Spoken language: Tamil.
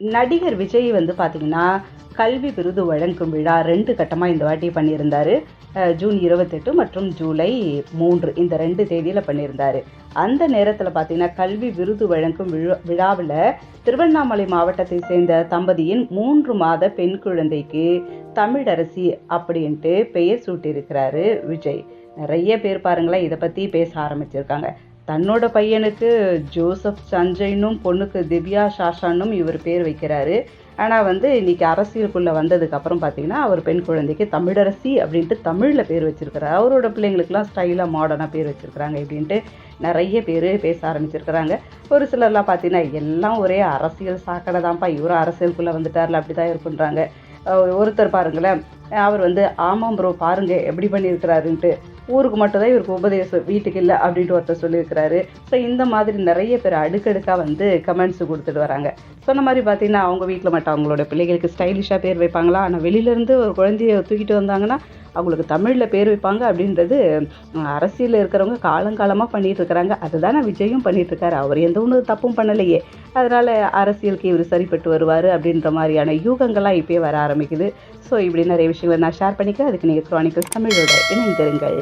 நடிகர் விஜய் வந்து பார்த்தீங்கன்னா, கல்வி விருது வழங்கும் விழா 2 கட்டமா இந்த வாட்டி பண்ணியிருந்தாரு. ஜூன் 28 மற்றும் ஜூலை 3 இந்த 2 தேதியில பண்ணியிருந்தாரு. அந்த நேரத்தில பார்த்தீங்கன்னா, கல்வி விருது வழங்கும் விழாவுல திருவண்ணாமலை மாவட்டத்தை சேர்ந்த தம்பதியின் 3 மாத பெண் குழந்தைக்கு தமிழரசி அப்படின்ட்டு பெயர் சூட்டியிருக்கிறாரு விஜய். நெறைய பேர் பாருங்களேன் இத பத்தி பேச ஆரம்பிச்சிருக்காங்க. தன்னோட பையனுக்கு ஜோசப் சஞ்சய்னும், பொண்ணுக்கு திவ்யா சாஷான்னும் இவர் பேர் வைக்கிறாரு. ஆனா வந்து இன்னைக்கு அரசியலுக்குள்ள வந்ததுக்கு அப்புறம் பார்த்தீங்கன்னா, அவர் பெண் குழந்தைக்கு தமிழரசி அப்படின்ட்டு தமிழ்ல பேர் வச்சிருக்கிறாரு. அவரோட பிள்ளைங்களுக்குலாம் ஸ்டைலா மாடர்னா பேர் வச்சிருக்கிறாங்க இப்படின்ட்டு நெறைய பேர் பேச ஆரம்பிச்சிருக்கிறாங்க. ஒரு சிலர்லாம் பார்த்தீங்கன்னா, எல்லாம் ஒரே அரசியல் சாக்கடை தான்ப்பா, இவரும் அரசியலுக்குள்ள வந்துட்டார்ல அப்படிதான் இருக்குன்றாங்க. ஒருத்தர் பாருங்களேன், அவர் வந்து ஆமாம் ப்ரோ பாருங்க எப்படி பண்ணியிருக்கிறாருன்ட்டு, ஊருக்கு மட்டும்தான் இவருக்கு உபதேசம் வீட்டுக்கு இல்லை அப்படின்ட்டு ஒருத்தர் சொல்லியிருக்கிறாரு. ஸோ இந்த மாதிரி நிறைய பேர் அடுக்கடுக்காக வந்து கமெண்ட்ஸ் கொடுத்துட்டு வராங்க. சொன்ன மாதிரி பார்த்தீங்கன்னா, அவங்க வீட்டில் மட்டும் அவங்களோட பிள்ளைகளுக்கு ஸ்டைலிஷாக பேர் வைப்பாங்களா, ஆனால் வெளியிலேருந்து ஒரு குழந்தைய தூக்கிட்டு வந்தாங்கன்னா அவங்களுக்கு தமிழில் பேர் வைப்பாங்க அப்படின்றது அரசியலில் இருக்கிறவங்க காலங்காலமாக பண்ணிட்டு இருக்கிறாங்க. அதுதானே விஜயும் பண்ணிட்டு இருக்காரு. அவர் எந்த ஒன்று தப்பும் பண்ணலையே, அதனால அரசியலுக்கு இவர் சரிப்பட்டு வருவார் அப்படின்ற மாதிரியான யூகங்கள்லாம் இப்பயே வர ஆரம்பிக்குது. ஸோ இப்படி நிறைய விஷயங்களை நான் ஷேர் பண்ணிக்கிறேன். அதுக்கு நீங்கள் க்ரானிக்கல்ஸ் தமிழோட இணைந்திருங்கள்.